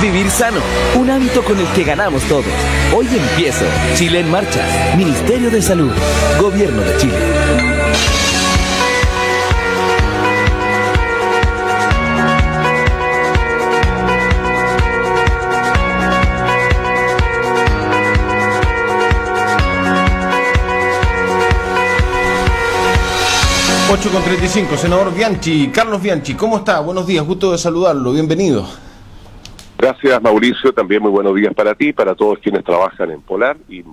Vivir sano, un hábito con el que ganamos todos. Hoy empiezo. Chile en marcha. Ministerio de Salud. Gobierno de Chile. Con 35, senador Bianchi, Carlos Bianchi, ¿cómo está? Buenos días, gusto de saludarlo, bienvenido. Gracias, Mauricio, también muy buenos días para ti, para todos quienes trabajan en Polar y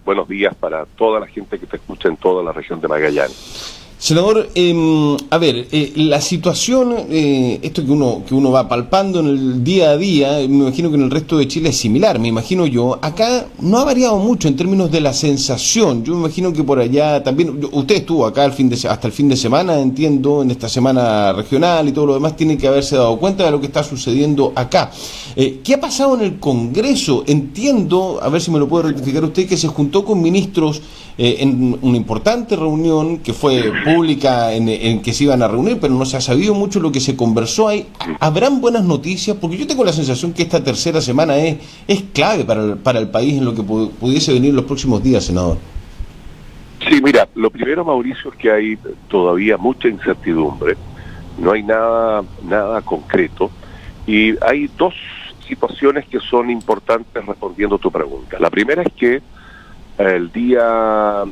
buenos días para toda la gente que te escucha en toda la región de Magallanes. Senador, la situación, esto que uno va palpando en el día a día, me imagino que en el resto de Chile es similar, me imagino yo. Acá no ha variado mucho en términos de la sensación. Yo me imagino que por allá también, usted estuvo acá hasta el fin de semana, entiendo, en esta semana regional y todo lo demás, tiene que haberse dado cuenta de lo que está sucediendo acá. ¿Qué ha pasado en el Congreso? Entiendo, a ver si me lo puede rectificar usted, que se juntó con ministros en una importante reunión que fue pública en que se iban a reunir, pero no se ha sabido mucho lo que se conversó ahí. ¿Habrán buenas noticias? Porque yo tengo la sensación que esta tercera semana es clave para el país en lo que pudiese venir los próximos días, senador. Sí, mira, lo primero, Mauricio, es que hay todavía mucha incertidumbre, no hay nada concreto, y hay dos situaciones que son importantes respondiendo a tu pregunta. La primera es que el día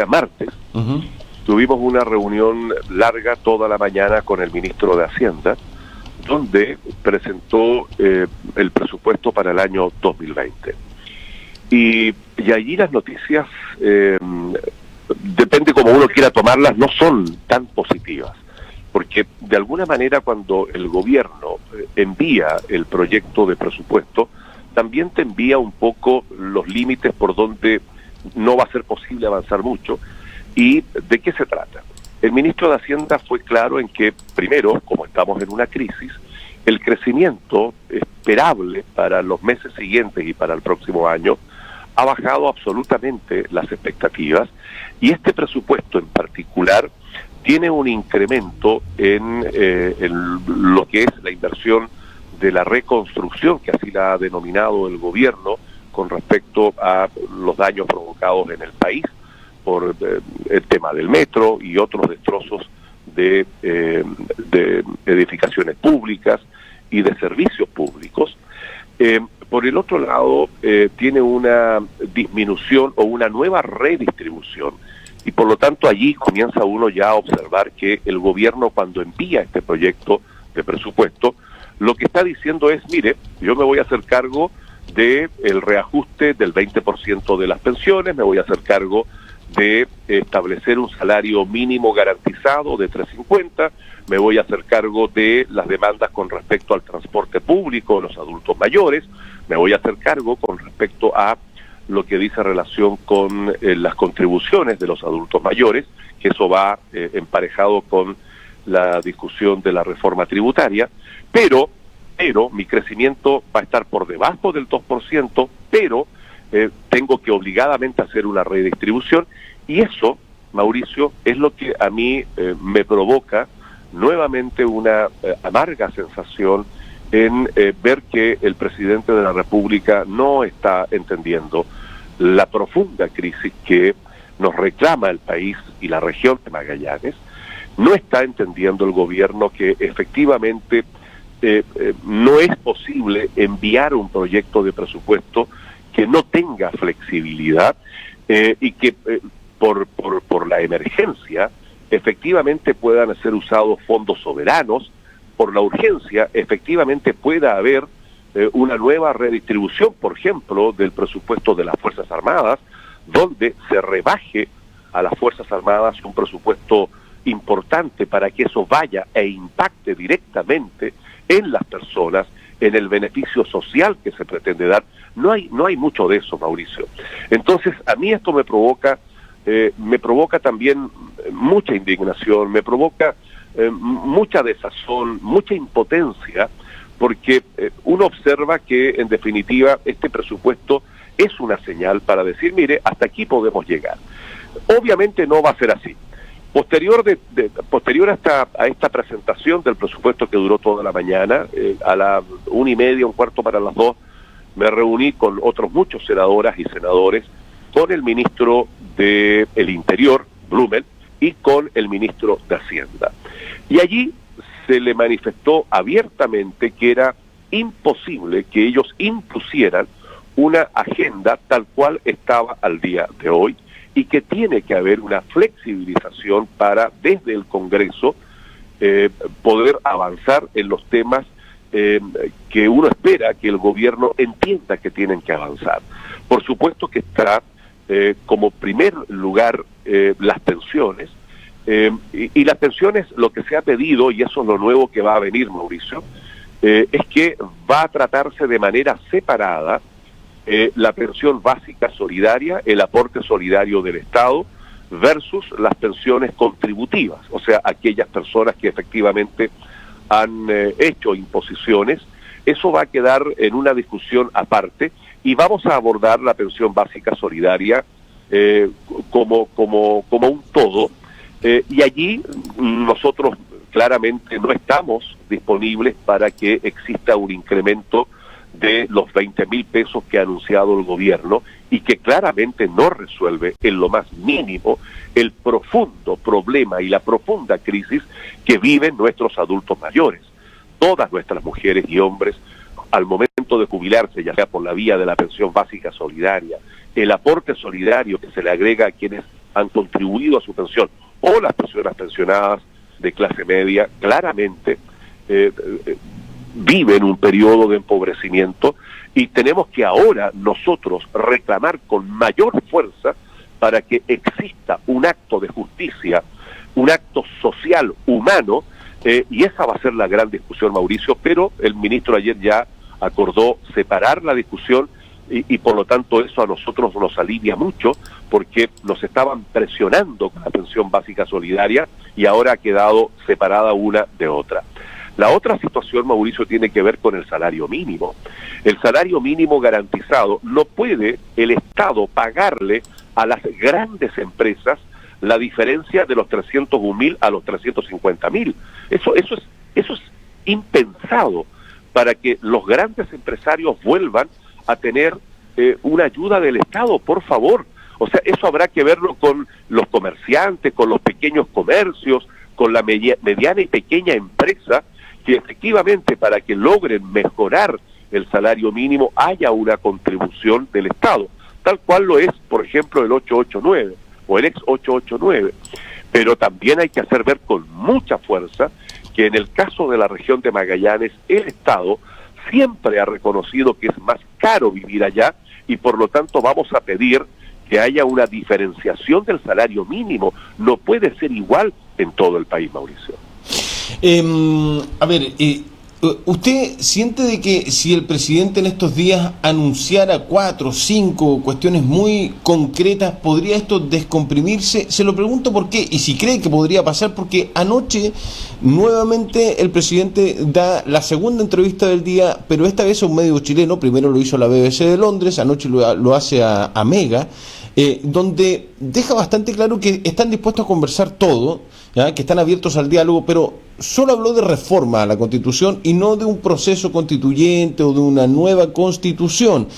martes, tuvimos una reunión larga toda la mañana con el ministro de Hacienda, donde presentó el presupuesto para el año 2020. Y allí las noticias, depende como uno quiera tomarlas, no son tan positivas. Porque de alguna manera cuando el gobierno envía el proyecto de presupuesto, también te envía un poco los límites por donde no va a ser posible avanzar mucho. ¿Y de qué se trata? El ministro de Hacienda fue claro en que, primero, como estamos en una crisis, el crecimiento esperable para los meses siguientes y para el próximo año ha bajado absolutamente las expectativas, y este presupuesto en particular tiene un incremento en lo que es la inversión de la reconstrucción, que así la ha denominado el gobierno, con respecto a los daños provocados en el país por el tema del metro y otros destrozos de edificaciones públicas y de servicios públicos. Por el otro lado, tiene una disminución o una nueva redistribución, y por lo tanto allí comienza uno ya a observar que el gobierno, cuando envía este proyecto de presupuesto, lo que está diciendo es, mire, yo me voy a hacer cargo del reajuste del 20% de las pensiones, me voy a hacer cargo de establecer un salario mínimo garantizado de 3.50, me voy a hacer cargo de las demandas con respecto al transporte público de los adultos mayores, me voy a hacer cargo con respecto a lo que dice relación con las contribuciones de los adultos mayores, que eso va emparejado con la discusión de la reforma tributaria, pero mi crecimiento va a estar por debajo del 2%, pero tengo que obligadamente hacer una redistribución, y eso, Mauricio, es lo que a mí me provoca nuevamente una amarga sensación en ver que el presidente de la República no está entendiendo la profunda crisis que nos reclama el país y la región de Magallanes. No está entendiendo el gobierno que efectivamente no es posible enviar un proyecto de presupuesto que no tenga flexibilidad y que por la emergencia efectivamente puedan ser usados fondos soberanos, por la urgencia efectivamente pueda haber una nueva redistribución, por ejemplo, del presupuesto de las Fuerzas Armadas, donde se rebaje a las Fuerzas Armadas un presupuesto importante para que eso vaya e impacte directamente en las personas, en el beneficio social que se pretende dar. No hay mucho de eso, Mauricio. Entonces, a mí esto me provoca también mucha indignación, me provoca mucha desazón, mucha impotencia, porque uno observa que, en definitiva, este presupuesto es una señal para decir, mire, hasta aquí podemos llegar. Obviamente no va a ser así. Posterior a esta presentación del presupuesto que duró toda la mañana, a la 1:30, 1:15 para las 2, me reuní con otros muchos senadoras y senadores, con el ministro del Interior, Blumel, y con el ministro de Hacienda. Y allí se le manifestó abiertamente que era imposible que ellos impusieran una agenda tal cual estaba al día de hoy, y que tiene que haber una flexibilización para, desde el Congreso, poder avanzar en los temas que uno espera que el gobierno entienda que tienen que avanzar. Por supuesto que está como primer lugar las pensiones, y las pensiones, lo que se ha pedido, y eso es lo nuevo que va a venir, Mauricio, es que va a tratarse de manera separada la pensión básica solidaria, el aporte solidario del Estado, versus las pensiones contributivas, o sea, aquellas personas que efectivamente han hecho imposiciones. Eso va a quedar en una discusión aparte, y vamos a abordar la pensión básica solidaria como un todo, y allí nosotros claramente no estamos disponibles para que exista un incremento de los 20.000 pesos que ha anunciado el gobierno, y que claramente no resuelve en lo más mínimo el profundo problema y la profunda crisis que viven nuestros adultos mayores. Todas nuestras mujeres y hombres, al momento de jubilarse, ya sea por la vía de la pensión básica solidaria, el aporte solidario que se le agrega a quienes han contribuido a su pensión, o las personas pensionadas de clase media, claramente viven un periodo de empobrecimiento, y tenemos que ahora nosotros reclamar con mayor fuerza para que exista un acto de justicia, un acto social, humano, y esa va a ser la gran discusión, Mauricio, pero el ministro ayer ya acordó separar la discusión, y por lo tanto eso a nosotros nos alivia mucho, porque nos estaban presionando con la pensión básica solidaria y ahora ha quedado separada una de otra. La otra situación, Mauricio, tiene que ver con el salario mínimo. El salario mínimo garantizado, no puede el Estado pagarle a las grandes empresas la diferencia de los 301.000 a los 350.000. Eso es impensado para que los grandes empresarios vuelvan a tener una ayuda del Estado, por favor. O sea, eso habrá que verlo con los comerciantes, con los pequeños comercios, con la mediana y pequeña empresa, que efectivamente para que logren mejorar el salario mínimo haya una contribución del Estado, tal cual lo es, por ejemplo, el 889 o el ex 889. Pero también hay que hacer ver con mucha fuerza que en el caso de la región de Magallanes, el Estado siempre ha reconocido que es más caro vivir allá, y por lo tanto vamos a pedir que haya una diferenciación del salario mínimo. No puede ser igual en todo el país, Mauricio. ¿Usted siente de que si el presidente en estos días anunciara 4 o 5 cuestiones muy concretas, podría esto descomprimirse? Se lo pregunto por qué, y si cree que podría pasar, porque anoche nuevamente el presidente da la segunda entrevista del día, pero esta vez a un medio chileno. Primero lo hizo a la BBC de Londres, anoche lo hace a Mega, donde deja bastante claro que están dispuestos a conversar todo, ¿ya?, que están abiertos al diálogo, pero solo habló de reforma a la Constitución y no de un proceso constituyente o de una nueva Constitución.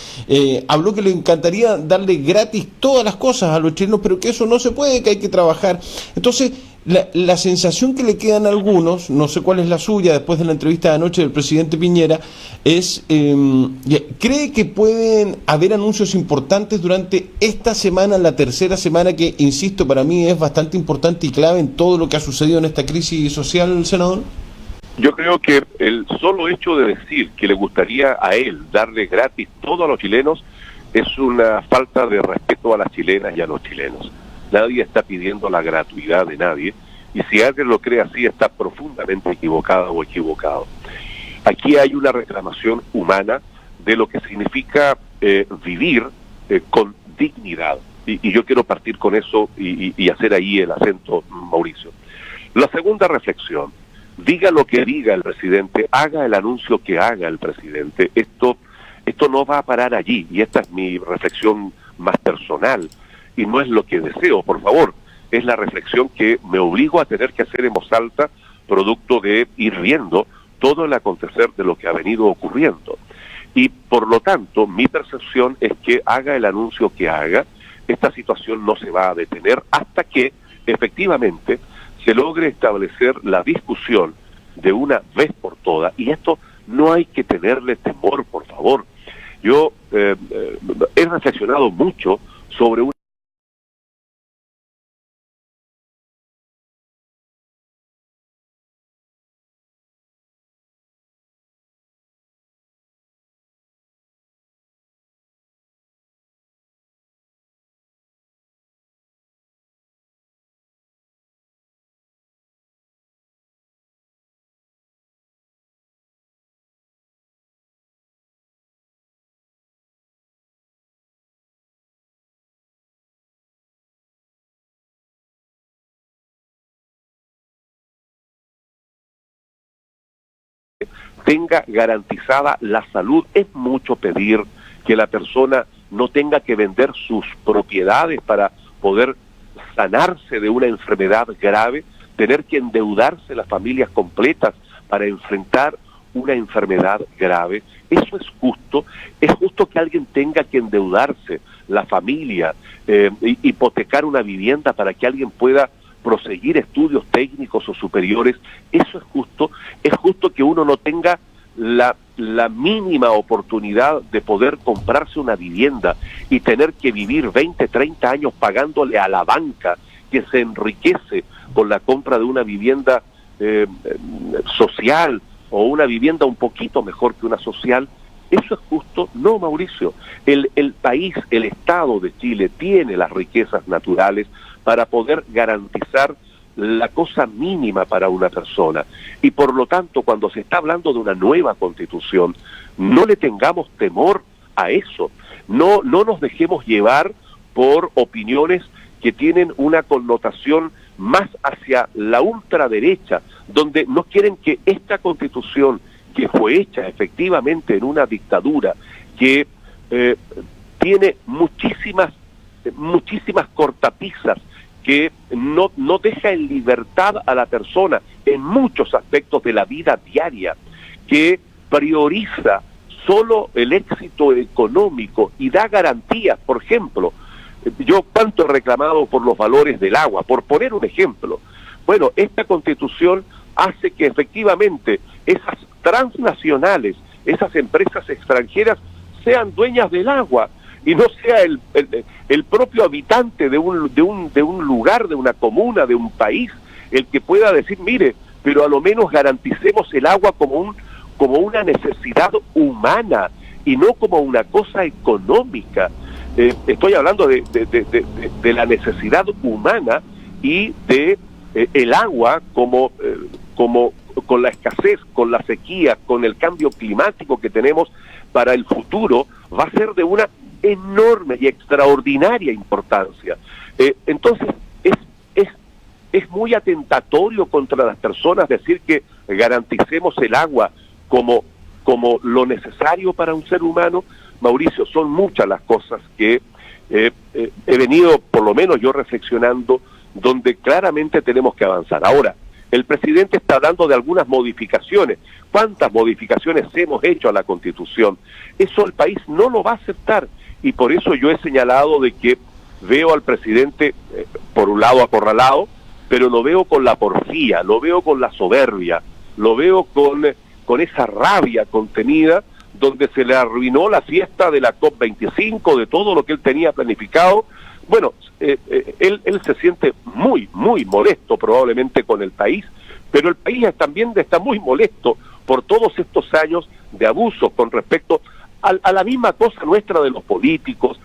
Habló que le encantaría darle gratis todas las cosas a los chilenos, pero que eso no se puede, que hay que trabajar. Entonces, la sensación que le quedan a algunos, no sé cuál es la suya después de la entrevista de anoche del presidente Piñera, es, ¿cree que pueden haber anuncios importantes durante esta semana, la tercera semana, que, insisto, para mí es bastante importante y clave en todo lo que ha sucedido en esta crisis social, senador? Yo creo que el solo hecho de decir que le gustaría a él darle gratis todo a los chilenos es una falta de respeto a las chilenas y a los chilenos. Nadie está pidiendo la gratuidad de nadie, y si alguien lo cree así está profundamente equivocada o equivocado. Aquí hay una reclamación humana de lo que significa vivir con dignidad, y yo quiero partir con eso y hacer ahí el acento, Mauricio. La segunda reflexión: diga lo que diga el presidente, haga el anuncio que haga el presidente, esto no va a parar allí, y esta es mi reflexión más personal, y no es lo que deseo, por favor. es la reflexión que me obligo a tener que hacer en voz alta, producto de ir viendo todo el acontecer de lo que ha venido ocurriendo. Y por lo tanto, mi percepción es que haga el anuncio que haga, esta situación no se va a detener hasta que efectivamente se logre establecer la discusión de una vez por todas, y esto no hay que tenerle temor, por favor. Yo he reflexionado mucho sobre una tenga garantizada la salud. Es mucho pedir que la persona no tenga que vender sus propiedades para poder sanarse de una enfermedad grave, tener que endeudarse las familias completas para enfrentar una enfermedad grave. Eso es justo que alguien tenga que endeudarse, la familia, hipotecar una vivienda para que alguien pueda proseguir estudios técnicos o superiores. Eso es justo que uno no tenga la mínima oportunidad de poder comprarse una vivienda y tener que vivir 20, 30 años pagándole a la banca que se enriquece con la compra de una vivienda social o una vivienda un poquito mejor que una social. ¿Eso es justo? No, Mauricio. El país, el Estado de Chile tiene las riquezas naturales para poder garantizar la cosa mínima para una persona. Y por lo tanto, cuando se está hablando de una nueva constitución, no le tengamos temor a eso. No nos dejemos llevar por opiniones que tienen una connotación más hacia la ultraderecha, donde no quieren que esta constitución, que fue hecha efectivamente en una dictadura, que tiene muchísimas cortapisas, que no deja en libertad a la persona en muchos aspectos de la vida diaria, que prioriza solo el éxito económico y da garantías. Por ejemplo, yo cuánto he reclamado por los valores del agua, por poner un ejemplo. Bueno, esta Constitución hace que efectivamente esas transnacionales, esas empresas extranjeras sean dueñas del agua y no sea el propio habitante de un lugar, de una comuna, de un país, el que pueda decir, mire, pero a lo menos garanticemos el agua como una necesidad humana y no como una cosa económica. Estoy hablando de la necesidad humana y de el agua como con la escasez, con la sequía, con el cambio climático que tenemos para el futuro, va a ser de una enorme y extraordinaria importancia. Entonces, es muy atentatorio contra las personas decir que garanticemos el agua como lo necesario para un ser humano. Mauricio, son muchas las cosas que he venido, por lo menos yo, reflexionando, donde claramente tenemos que avanzar. Ahora, el presidente está hablando de algunas modificaciones. ¿Cuántas modificaciones hemos hecho a la Constitución? Eso el país no lo va a aceptar, y por eso yo he señalado de que veo al presidente, por un lado, acorralado, pero lo veo con la porfía, lo veo con la soberbia, lo veo con esa rabia contenida, donde se le arruinó la fiesta de la COP25, de todo lo que él tenía planificado. Bueno, él se siente muy, muy molesto probablemente con el país, pero el país también está muy molesto por todos estos años de abusos con respecto a la misma cosa nuestra de los políticos.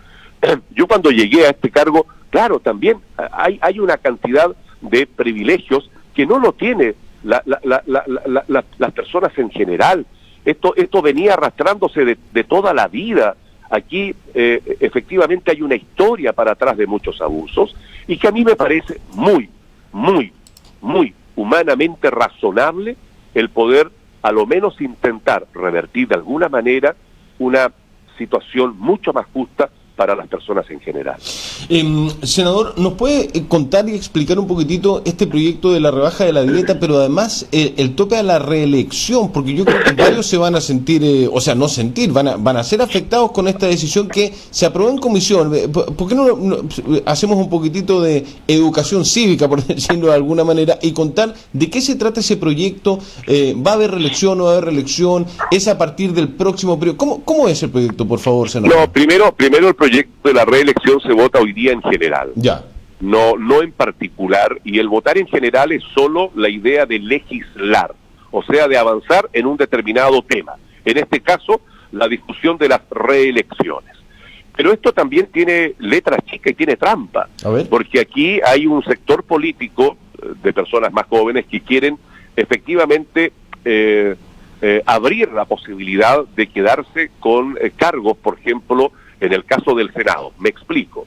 Yo cuando llegué a este cargo, claro, también hay una cantidad de privilegios que no lo tiene las personas en general. Esto venía arrastrándose de toda la vida. Aquí efectivamente hay una historia para atrás de muchos abusos, y que a mí me parece muy, muy, muy humanamente razonable el poder a lo menos intentar revertir de alguna manera una situación mucho más justa para las personas en general. Senador, ¿nos puede contar y explicar un poquitito este proyecto de la rebaja de la dieta, pero además el tope a la reelección? Porque yo creo que varios se van a sentir, van a ser afectados con esta decisión que se aprobó en comisión. ¿Por qué no hacemos un poquitito de educación cívica, por decirlo de alguna manera, y contar de qué se trata ese proyecto? ¿Va a haber reelección, no va a haber reelección? ¿Es a partir del próximo periodo? ¿Cómo es el proyecto, por favor, senador? No, primero el proyecto de la reelección se vota hoy día en general. Ya. No en particular, y el votar en general es solo la idea de legislar, o sea, de avanzar en un determinado tema. En este caso, la discusión de las reelecciones. Pero esto también tiene letra chica y tiene trampa, porque aquí hay un sector político de personas más jóvenes que quieren efectivamente abrir la posibilidad de quedarse con cargos, por ejemplo, en el caso del Senado. Me explico.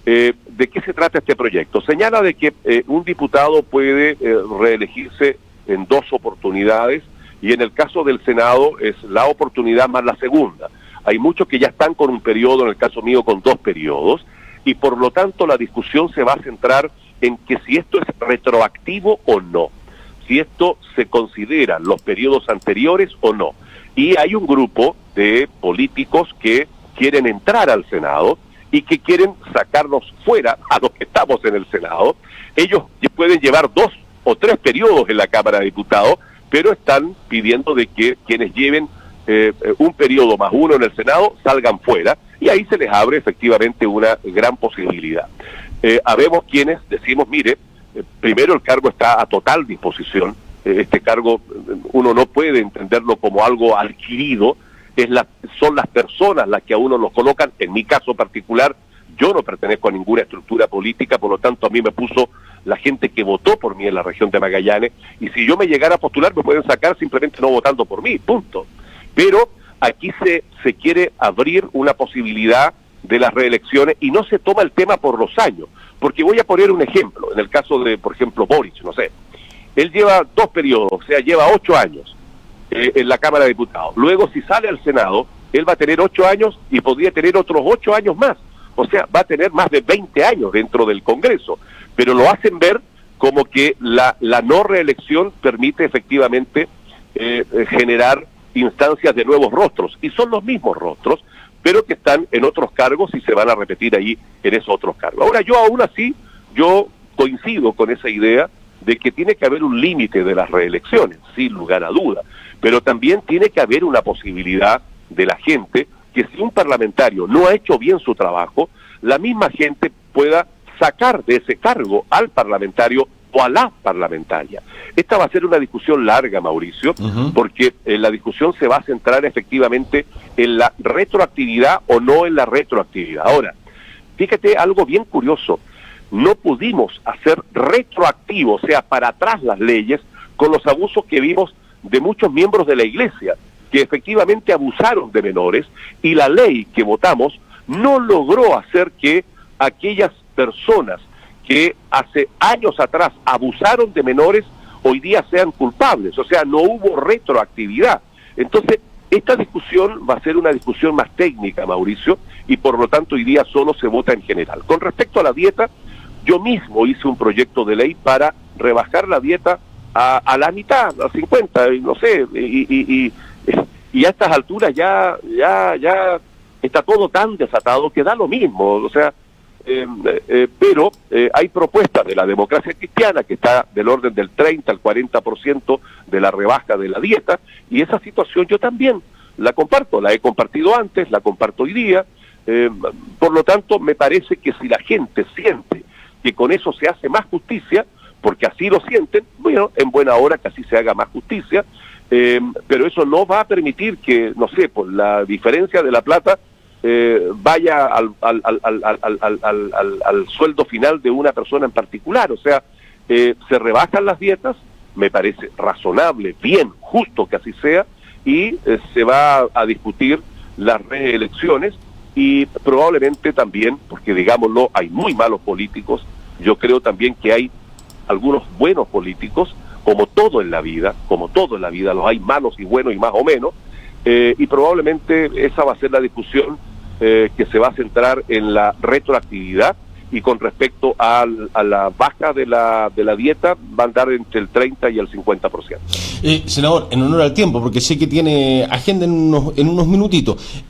¿De qué se trata este proyecto? Señala de que un diputado puede reelegirse en 2 oportunidades, y en el caso del Senado es la oportunidad más la segunda. Hay muchos que ya están con un periodo, en el caso mío con 2 periodos, y por lo tanto la discusión se va a centrar en que si esto es retroactivo o no, si esto se considera los periodos anteriores o no. Y hay un grupo de políticos que quieren entrar al Senado y que quieren sacarnos fuera a los que estamos en el Senado. Ellos pueden llevar 2 o 3 periodos en la Cámara de Diputados, pero están pidiendo de que quienes lleven un periodo más uno en el Senado salgan fuera, y ahí se les abre efectivamente una gran posibilidad. Habemos quienes decimos, mire, primero el cargo está a total disposición, este cargo uno no puede entenderlo como algo adquirido, son las personas las que a uno los colocan. En mi caso particular, yo no pertenezco a ninguna estructura política, por lo tanto a mí me puso la gente que votó por mí en la región de Magallanes, y si yo me llegara a postular me pueden sacar simplemente no votando por mí, punto. Pero aquí se quiere abrir una posibilidad de las reelecciones y no se toma el tema por los años, porque voy a poner un ejemplo, en el caso de, por ejemplo, Boric, no sé, él lleva 2 periodos, o sea, lleva 8 años en la Cámara de Diputados. Luego, si sale al Senado, él va a tener 8 años y podría tener otros 8 años más. O sea, va a tener más de 20 años dentro del Congreso. Pero lo hacen ver como que la no reelección permite efectivamente generar instancias de nuevos rostros. Y son los mismos rostros, pero que están en otros cargos y se van a repetir ahí en esos otros cargos. Ahora, yo aún así, yo coincido con esa idea de que tiene que haber un límite de las reelecciones, sin lugar a duda, pero también tiene que haber una posibilidad de la gente que si un parlamentario no ha hecho bien su trabajo, la misma gente pueda sacar de ese cargo al parlamentario o a la parlamentaria. Esta va a ser una discusión larga, Mauricio, porque la discusión se va a centrar efectivamente en la retroactividad o no en la retroactividad. Ahora, fíjate algo bien curioso, no pudimos hacer retroactivo, o sea, para atrás las leyes, con los abusos que vimos de muchos miembros de la Iglesia, que efectivamente abusaron de menores, y la ley que votamos no logró hacer que aquellas personas que hace años atrás abusaron de menores hoy día sean culpables, o sea, no hubo retroactividad. Entonces, esta discusión va a ser una discusión más técnica, Mauricio, y por lo tanto hoy día solo se vota en general. Con respecto a la dieta, yo mismo hice un proyecto de ley para rebajar la dieta a la mitad, a 50, no sé, y a estas alturas ya está todo tan desatado que da lo mismo, o sea, pero hay propuestas de la Democracia Cristiana que está del orden del 30 al 40% de la rebaja de la dieta, y esa situación yo también la comparto, la he compartido antes, la comparto hoy día, por lo tanto me parece que si la gente siente que con eso se hace más justicia, porque así lo sienten, bueno, en buena hora que así se haga más justicia, pero eso no va a permitir que, no sé, por la diferencia de la plata, vaya al sueldo final de una persona en particular. O sea, se rebajan las dietas, me parece razonable, bien, justo que así sea, y se va a discutir las reelecciones, y probablemente también, porque digámoslo, hay muy malos políticos, yo creo también que hay algunos buenos políticos, como todo en la vida, los hay malos y buenos y más o menos, y probablemente esa va a ser la discusión que se va a centrar en la retroactividad, y con respecto a la baja de la dieta va a andar entre el 30 y el 50%. Senador, en honor al tiempo, porque sé que tiene agenda en unos minutitos,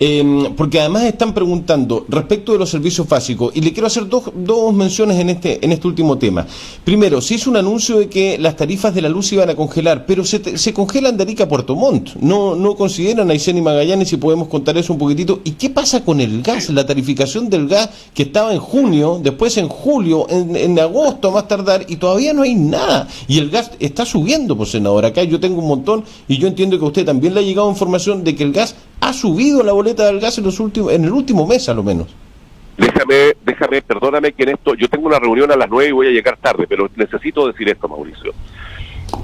porque además están preguntando respecto de los servicios básicos, y le quiero hacer dos menciones en este último tema. Primero, se hizo un anuncio de que las tarifas de la luz se iban a congelar, pero se congelan de Arica a Puerto Montt, no consideran a Aysén y Magallanes, si podemos contar eso un poquitito. ¿Y qué pasa con el gas, la tarificación del gas que estaba en junio, después en julio, en agosto a más tardar, y todavía no hay nada? Y el gas está subiendo, pues, senador. Acá yo tengo un montón, y yo entiendo que a usted también le ha llegado información de que el gas ha subido, la boleta del gas en el último mes a lo menos. Déjame, perdóname que en esto, yo tengo una reunión a las 9 y voy a llegar tarde, pero necesito decir esto, Mauricio.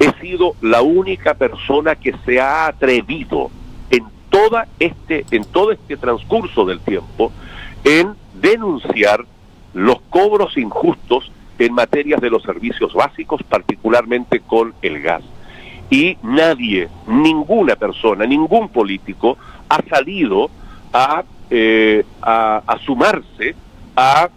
He sido la única persona que se ha atrevido en todo este transcurso del tiempo en denunciar los cobros injustos en materias de los servicios básicos, particularmente con el gas. Y nadie, ninguna persona, ningún político ha salido a sumarse a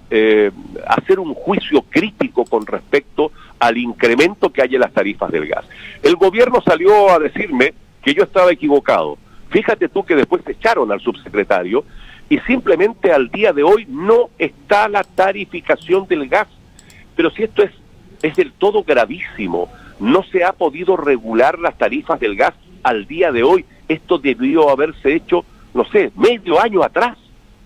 hacer un juicio crítico con respecto al incremento que hay en las tarifas del gas. El gobierno salió a decirme que yo estaba equivocado. Fíjate tú que después echaron al subsecretario y simplemente al día de hoy no está la tarificación del gas. Pero si esto es del todo gravísimo, no se ha podido regular las tarifas del gas al día de hoy. Esto debió haberse hecho, no sé, medio año atrás,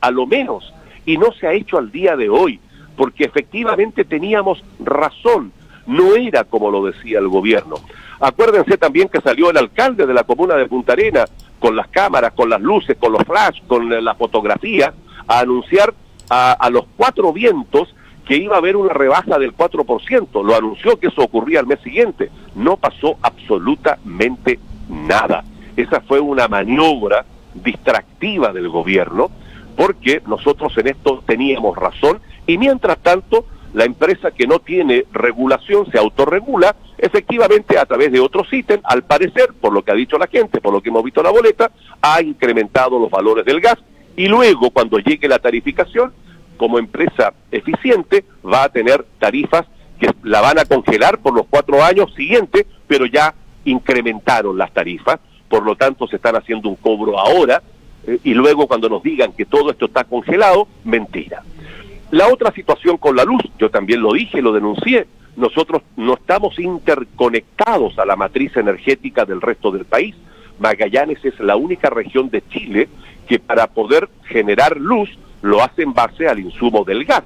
a lo menos, y no se ha hecho al día de hoy, porque efectivamente teníamos razón, no era como lo decía el gobierno. Acuérdense también que salió el alcalde de la comuna de Punta Arenas, con las cámaras, con las luces, con los flash, con la fotografía, a anunciar a los cuatro vientos que iba a haber una rebaja del 4%. Lo anunció que eso ocurría al mes siguiente. No pasó absolutamente nada. Esa fue una maniobra distractiva del gobierno, porque nosotros en esto teníamos razón, y mientras tanto la empresa que no tiene regulación se autorregula, efectivamente a través de otros ítems, al parecer, por lo que ha dicho la gente, por lo que hemos visto en la boleta, ha incrementado los valores del gas, y luego cuando llegue la tarificación, como empresa eficiente, va a tener tarifas que la van a congelar por los 4 años siguientes, pero ya incrementaron las tarifas, por lo tanto se están haciendo un cobro ahora, y luego cuando nos digan que todo esto está congelado, mentira. La otra situación con la luz, yo también lo dije, lo denuncié, nosotros no estamos interconectados a la matriz energética del resto del país. Magallanes es la única región de Chile que para poder generar luz lo hace en base al insumo del gas.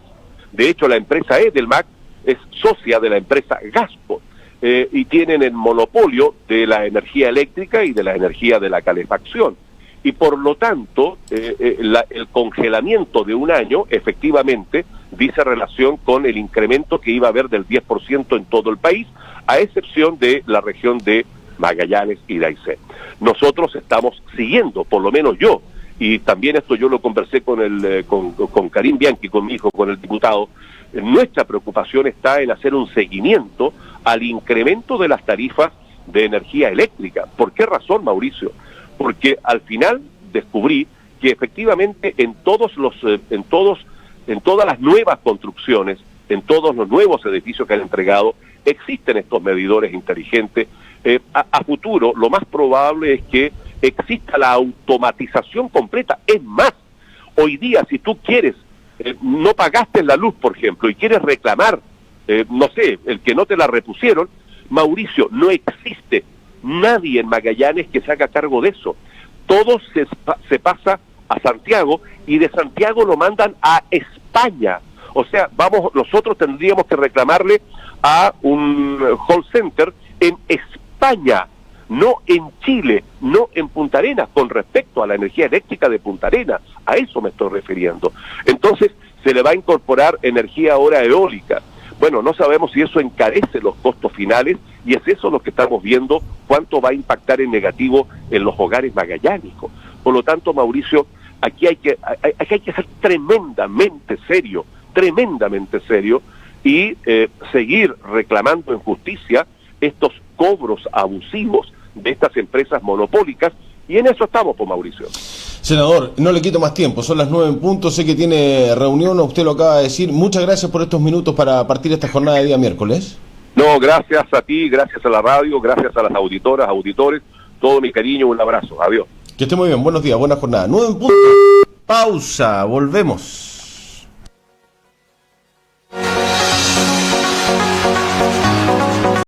De hecho, la empresa Edelmac es socia de la empresa Gaspo, y tienen el monopolio de la energía eléctrica y de la energía de la calefacción. Y por lo tanto, el congelamiento de un año, efectivamente, dice relación con el incremento que iba a haber del 10% en todo el país, a excepción de la región de Magallanes y de Aysén. Nosotros estamos siguiendo, por lo menos yo, y también esto yo lo conversé con Karim Bianchi, con mi hijo, con el diputado, nuestra preocupación está en hacer un seguimiento al incremento de las tarifas de energía eléctrica. ¿Por qué razón, Mauricio? Porque al final descubrí que efectivamente en todas las nuevas construcciones, en todos los nuevos edificios que han entregado, existen estos medidores inteligentes. A futuro, lo más probable es que exista la automatización completa. Es más, hoy día, si tú quieres, no pagaste la luz, por ejemplo, y quieres reclamar, no sé, el que no te la repusieron, Mauricio, no existe nadie en Magallanes que se haga cargo de eso. Todo se pasa a Santiago, y de Santiago lo mandan a España. O sea, nosotros tendríamos que reclamarle a un call center en España, no en Chile, no en Punta Arenas, con respecto a la energía eléctrica de Punta Arenas. A eso me estoy refiriendo. Entonces, se le va a incorporar energía ahora eólica. Bueno, no sabemos si eso encarece los costos finales, y es eso lo que estamos viendo, cuánto va a impactar en negativo en los hogares magallánicos. Por lo tanto, Mauricio, aquí hay que ser tremendamente serio, y seguir reclamando en justicia estos cobros abusivos de estas empresas monopólicas, y en eso estamos, pues, Mauricio. Senador, no le quito más tiempo, son las 9 en punto, sé que tiene reunión, usted lo acaba de decir. Muchas gracias por estos minutos para partir esta jornada de día miércoles. No, gracias a ti, gracias a la radio, gracias a las auditoras, auditores, todo mi cariño, un abrazo, adiós. Que esté muy bien, buenos días, buena jornada. 9 en punto, pausa, volvemos.